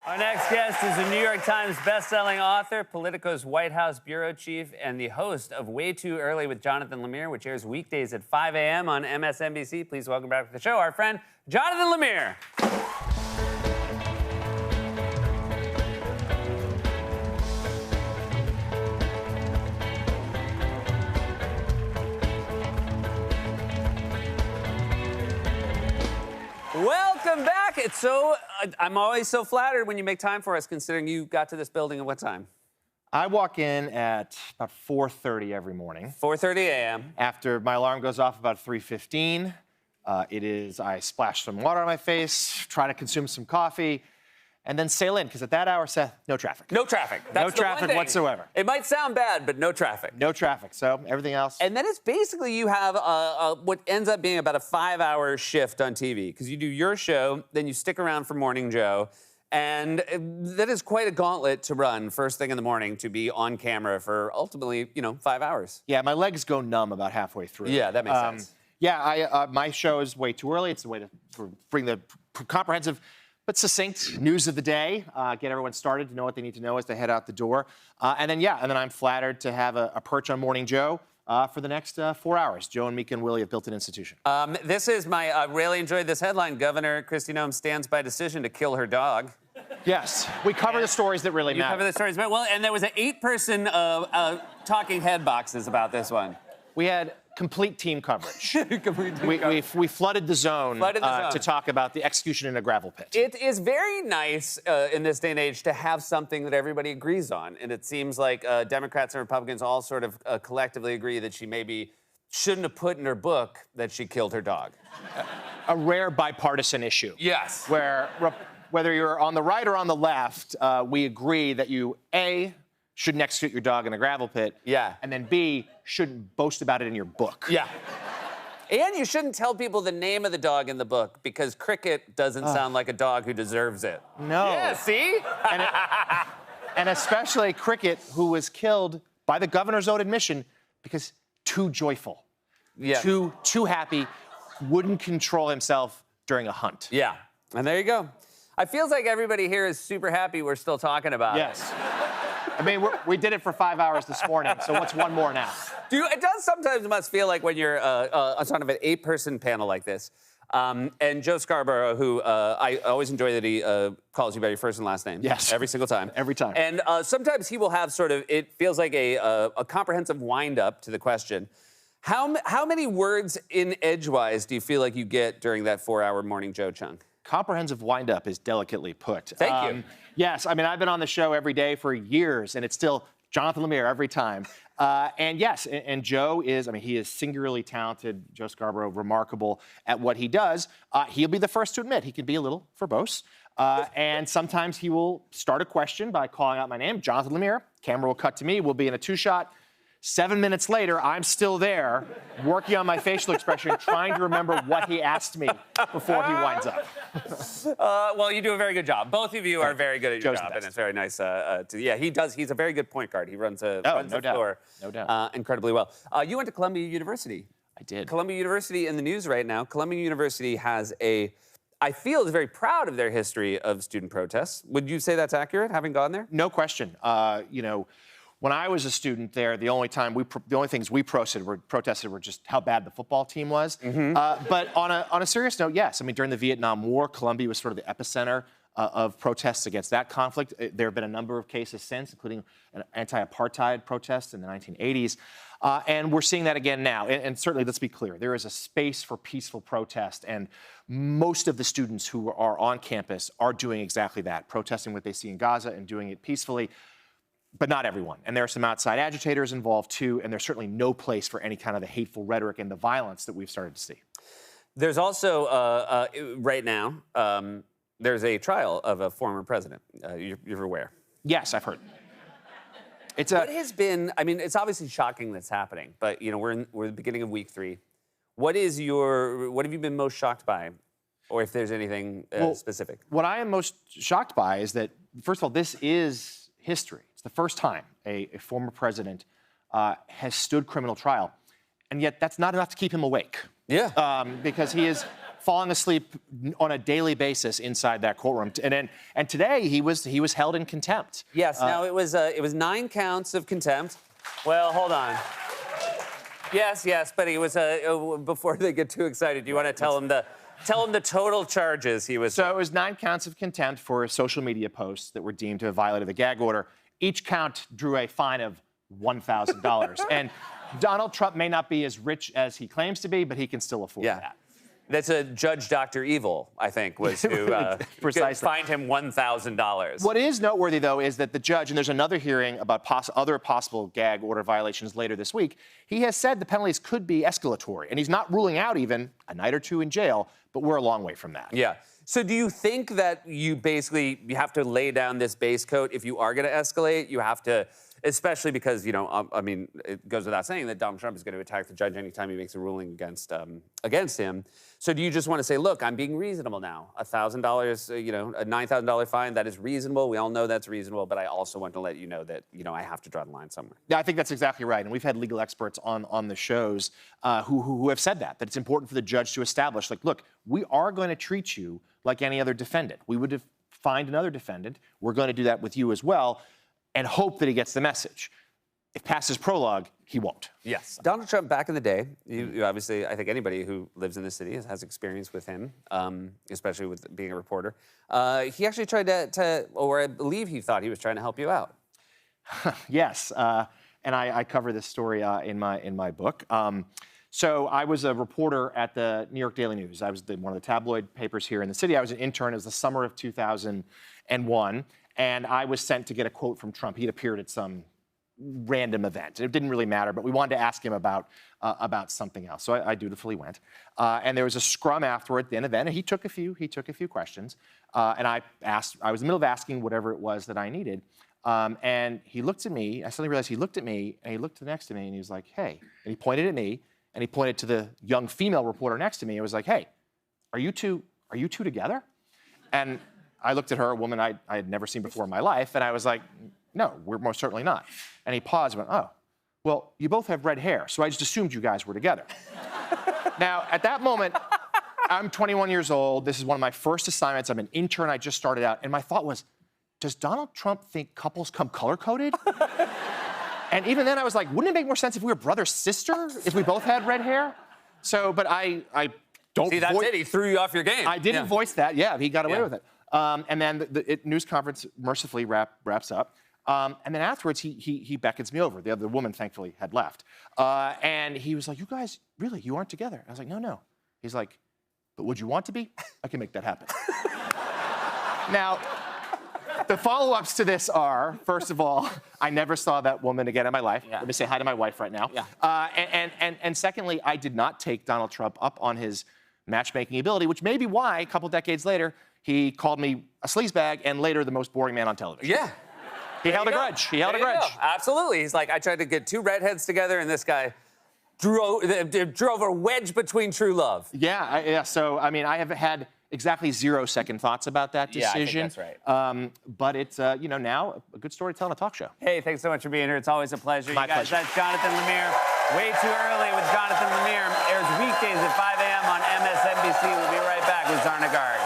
Our next guest is a New York Times bestselling author, Politico's White House bureau chief, and the host of Way Too Early with Jonathan Lemire, which airs weekdays at 5 a.m. on MSNBC. Please welcome back to the show our friend, Jonathan Lemire. Welcome back. I'm always so flattered when you make time for us, considering you got to this building at what time? I walk in at about 4:30 every morning. 4:30 a.m. After my alarm goes off about 3:15, I splash some water on my face, try to consume some coffee, and then sail in, because at that hour, Seth, no traffic. No traffic. No traffic whatsoever. It might sound bad, but no traffic. No traffic, so everything else. And then it's basically you have what ends up being about a 5-hour shift on TV, because you do your show, then you stick around for Morning Joe, and that is quite a gauntlet to run first thing in the morning to be on camera for ultimately, 5 hours. Yeah, my legs go numb about halfway through. Yeah, that makes sense. Yeah, my show is Way Too Early. It's a way to bring the comprehensive but succinct news of the day, get everyone started to know what they need to know as they head out the door. And then I'm flattered to have a perch on Morning Joe for the next 4 hours. Joe and Mika and Willie have built an institution. This is I really enjoyed this headline. Governor Kristi Noem stands by decision to kill her dog. Yes, we cover the stories that really matter. You cover the stories, well, and there was an 8-person talking head boxes about this one. We had complete team coverage. We flooded the zone, to talk about the execution in a gravel pit. It is very nice in this day and age to have something that everybody agrees on. And it seems like Democrats and Republicans all sort of collectively agree that she maybe shouldn't have put in her book that she killed her dog. A rare bipartisan issue. Yes. Where whether you're on the right or on the left, we agree that you, A, shouldn't execute your dog in a gravel pit. Yeah. And then B, shouldn't boast about it in your book. Yeah. And you shouldn't tell people the name of the dog in the book, because Cricket doesn't sound like a dog who deserves it. No. Yeah, see? And especially Cricket, who was killed by the governor's own admission because too joyful. Yeah. Too happy, wouldn't control himself during a hunt. Yeah. And there you go. I feels like everybody here is super happy we're still talking about it. Yes. I mean, we did it for 5 hours this morning, so what's one more now? It does sometimes must feel like when you're on sort of an 8-person panel like this, and Joe Scarborough, who I always enjoy that he calls you by your first and last name. Yes. Every single time. Every time. And sometimes he will have sort of, it feels like a comprehensive wind-up to the question. How many words in edgewise do you feel like you get during that 4-hour Morning Joe chunk? Comprehensive wind-up is delicately put. Thank you. Yes, I mean, I've been on the show every day for years, and it's still Jonathan Lemire every time. And yes, and Joe is, he is singularly talented. Joe Scarborough, remarkable at what he does. He'll be the first to admit he can be a little verbose. And sometimes he will start a question by calling out my name, Jonathan Lemire. Camera will cut to me. We'll be in a 2-shot. 7 minutes later, I'm still there, working on my facial expression, trying to remember what he asked me before he winds up. Well, you do a very good job. Both of you are very good at your Joe's job, the best. and it's very nice. He does. He's a very good point guard. He runs the floor incredibly well. You went to Columbia University. I did. Columbia University in the news right now. Columbia University has I feel is very proud of their history of student protests. Would you say that's accurate, having gone there? No question. When I was a student there, the only things we protested were just how bad the football team was. Mm-hmm. But on a serious note, yes. During the Vietnam War, Columbia was sort of the epicenter of protests against that conflict. There have been a number of cases since, including an anti-apartheid protest in the 1980s. And we're seeing that again now. And certainly, let's be clear, there is a space for peaceful protest. And most of the students who are on campus are doing exactly that, protesting what they see in Gaza and doing it peacefully. But not everyone. And there are some outside agitators involved, too, and there's certainly no place for any kind of the hateful rhetoric and the violence that we've started to see. There's also, right now, there's a trial of a former president. You're aware? Yes, I've heard. What has been, it's obviously shocking that's happening, but, we're at the beginning of week 3. What have you been most shocked by? Or if there's anything specific? What I am most shocked by is that, first of all, this is history. It's the first time a former president has stood criminal trial, and yet that's not enough to keep him awake. Yeah. Because he is falling asleep on a daily basis inside that courtroom. And today he was held in contempt. Yes. Now it was 9 counts of contempt. Well, hold on. Yes, but he was before they get too excited. Do you want to tell him the total charges he was? So it was 9 counts of contempt for social media posts that were deemed to have violated the gag order. Each count drew a fine of $1,000. And Donald Trump may not be as rich as he claims to be, but he can still afford that. That's a Judge Dr. Evil, I think, was who Precisely. fined him $1,000. What is noteworthy, though, is that the judge, and there's another hearing about other possible gag order violations later this week, he has said the penalties could be escalatory, and he's not ruling out even a night or 2 in jail, but we're a long way from that. Yeah. So do you think that you have to lay down this base coat if you are going to escalate? You have to, especially because, I mean, it goes without saying that Donald Trump is going to attack the judge anytime he makes a ruling against him. So do you just want to say, look, I'm being reasonable now. $1,000, a $9,000 fine, that is reasonable. We all know that's reasonable, but I also want to let you know that, I have to draw the line somewhere. Yeah, I think that's exactly right. And we've had legal experts on the shows who have said that it's important for the judge to establish, like, look, we are going to treat you like any other defendant. We would have fined another defendant. We're going to do that with you as well, and hope that he gets the message. If past his prologue, he won't. Yes. Donald Trump, back in the day, you obviously, I think anybody who lives in the city has experience with him, especially with being a reporter. He actually tried or I believe he thought he was trying to help you out. Yes, and I cover this story in my book. So I was a reporter at the New York Daily News. I was one of the tabloid papers here in the city. I was an intern. It was the summer of 2001, and I was sent to get a quote from Trump. He'd appeared at some random event. It didn't really matter, but we wanted to ask him about something else. So I dutifully went, and there was a scrum afterward at the end of the event, and he took a few questions, and I was in the middle of asking whatever it was that I needed, and he looked at me. I suddenly realized he looked at me, and he looked next to me, and he was like, "Hey," and he pointed at me. And he pointed to the young female reporter next to me. It was like, "Hey, are you two together?" And I looked at her, a woman I had never seen before in my life, and I was like, "No, we're most certainly not." And he paused and went, "Oh, well, you both have red hair, so I just assumed you guys were together." Now, at that moment, I'm 21 years old. This is one of my first assignments. I'm an intern. I just started out. And my thought was, does Donald Trump think couples come color-coded? And even then, I was like, wouldn't it make more sense if we were brother-sister, if we both had red hair? So, but I don't... See, that's it. He threw you off your game. I didn't voice that. Yeah, he got away with it. And then the news conference mercifully wraps up. And then afterwards, he beckons me over. The other woman, thankfully, had left. And he was like, "You guys, really, you aren't together?" I was like, "No." He's like, "But would you want to be? I can make that happen." Now... the follow-ups to this are, first of all, I never saw that woman again in my life. Yeah. Let me say hi to my wife right now. Yeah. And secondly, I did not take Donald Trump up on his matchmaking ability, which may be why, a couple decades later, he called me a sleazebag and later the most boring man on television. Yeah. He held a grudge. He held a grudge. Absolutely. He's like, I tried to get 2 redheads together, and this guy drove a wedge between true love. Yeah. So, I mean, I have had exactly 0 second thoughts about that decision. Yeah, I think that's right. But it's, now a good story to tell on a talk show. Hey, thanks so much for being here. It's always a pleasure. My pleasure. That's Jonathan Lemire. Way Too Early with Jonathan Lemire airs weekdays at 5 a.m. on MSNBC. We'll be right back with Zarna Garg.